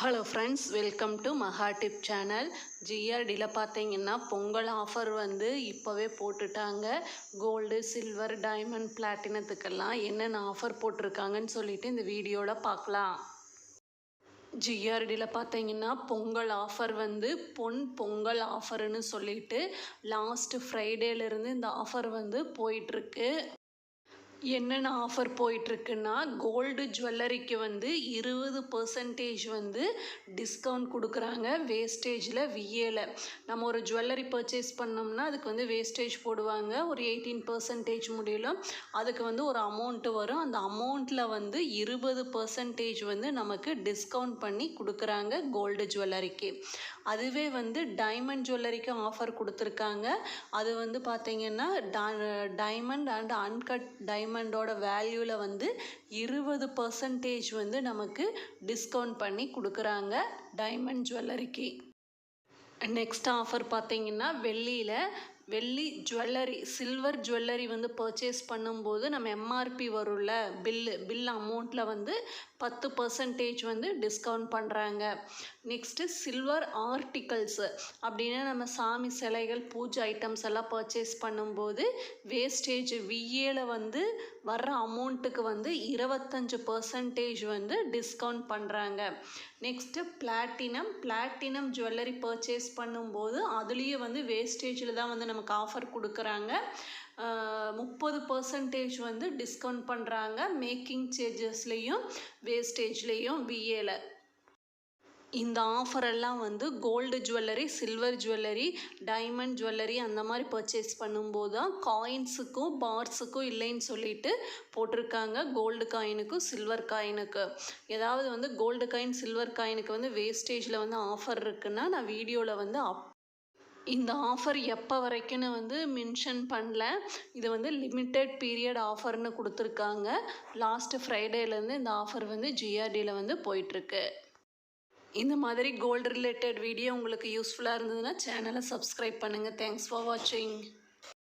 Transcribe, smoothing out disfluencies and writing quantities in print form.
Hello friends, welcome to மகா tip channel. ஜிஆர்டியில் பார்த்தீங்கன்னா Pongal offer வந்து இப்போவே போட்டுட்டாங்க. கோல்டு, சில்வர், டைமண்ட், பிளாட்டினத்துக்கெல்லாம் என்னென்ன ஆஃபர் போட்டிருக்காங்கன்னு சொல்லிட்டு இந்த வீடியோவில் பார்க்கலாம். ஜிஆர்டியில் பார்த்தீங்கன்னா பொங்கல் ஆஃபர் வந்து பொங்கல் ஆஃபர்னு சொல்லிட்டு லாஸ்ட் ஃப்ரைடேலேருந்து இந்த ஆஃபர் வந்து போயிட்டுருக்கு. என்னென்ன ஆஃபர் போயிட்டுருக்குன்னா, கோல்டு ஜுவல்லரிக்கு வந்து 20% வந்து டிஸ்கவுண்ட் கொடுக்குறாங்க. வேஸ்டேஜில் விஏல நம்ம ஒரு ஜுவல்லரி பர்ச்சேஸ் பண்ணோம்னா அதுக்கு வந்து வேஸ்டேஜ் போடுவாங்க. ஒரு 18% முடியலும் அதுக்கு வந்து ஒரு அமௌண்ட்டு வரும். அந்த அமௌண்ட்டில் வந்து 20% வந்து நமக்கு டிஸ்கவுண்ட் பண்ணி கொடுக்குறாங்க கோல்டு ஜுவல்லரிக்கு. அதுவே வந்து டைமண்ட் ஜுவல்லரிக்கு ஆஃபர் கொடுத்துருக்காங்க. அது வந்து பார்த்திங்கன்னா டைமண்ட் அண்ட் அன்கட் டைமண்டோட வேல்யூவில் வந்து 20% வந்து நமக்கு டிஸ்கவுண்ட் பண்ணி கொடுக்குறாங்க டைமண்ட் ஜுவல்லரிக்கு. நெக்ஸ்ட் ஆஃபர் பார்த்திங்கன்னா வெள்ளி ஜுவல்லரி, சில்வர் ஜுவல்லரி வந்து பர்ச்சேஸ் பண்ணும்போது நம்ம எம்ஆர்பி வரும்ல, பில் அமௌண்ட்டில் வந்து 10% வந்து டிஸ்கவுண்ட் பண்ணுறாங்க. நெக்ஸ்ட்டு சில்வர் ஆர்டிகல்ஸு அப்படின்னா நம்ம சாமி சிலைகள், பூஜை ஐட்டம்ஸ் எல்லாம் பர்ச்சேஸ் பண்ணும்போது வேஸ்டேஜ் விஏல வந்து வர்ற அமௌண்ட்டுக்கு வந்து 25% வந்து டிஸ்கவுண்ட் பண்ணுறாங்க. நெக்ஸ்ட்டு பிளாட்டினம் ஜுவல்லரி பர்ச்சேஸ் பண்ணும்போது அதுலேயும் வந்து வேஸ்டேஜில் தான் வந்து நமக்கு ஆஃபர் கொடுக்குறாங்க. 30% வந்து டிஸ்கவுண்ட் பண்ணுறாங்க. மேக்கிங் சார்ஜஸ்லேயும் வேஸ்டேஜ்லேயும் விஏல. இந்த ஆஃபரெல்லாம் வந்து gold jewellery, silver jewellery, diamond jewellery அந்த மாதிரி பர்ச்சேஸ் பண்ணும்போது தான் காயின்ஸுக்கும் பார்ஸுக்கும் இல்லைன்னு சொல்லிட்டு போட்டிருக்காங்க. கோல்டு காயினுக்கும் சில்வர் காயினுக்கு ஏதாவது வந்து கோல்டு காயின், சில்வர் காயினுக்கு வந்து வேஸ்டேஜில் வந்து ஆஃபர் இருக்குன்னா நான் வீடியோவில் வந்து இந்த ஆஃபர் எப்போ வரைக்கும்னு வந்து மென்ஷன் பண்ணல. இது வந்து லிமிட்டட் பீரியட் ஆஃபர்னு கொடுத்துருக்காங்க. லாஸ்ட்டு ஃப்ரைடேலேருந்து இந்த ஆஃபர் வந்து ஜிஆர்டியில் வந்து போயிட்டுருக்கு. இந்த மாதிரி கோல்டு ரிலேட்டட் வீடியோ உங்களுக்கு யூஸ்ஃபுல்லாக இருந்ததுன்னா சேனலை சப்ஸ்கிரைப் பண்ணுங்கள். தேங்க்ஸ் ஃபார் வாட்சிங்.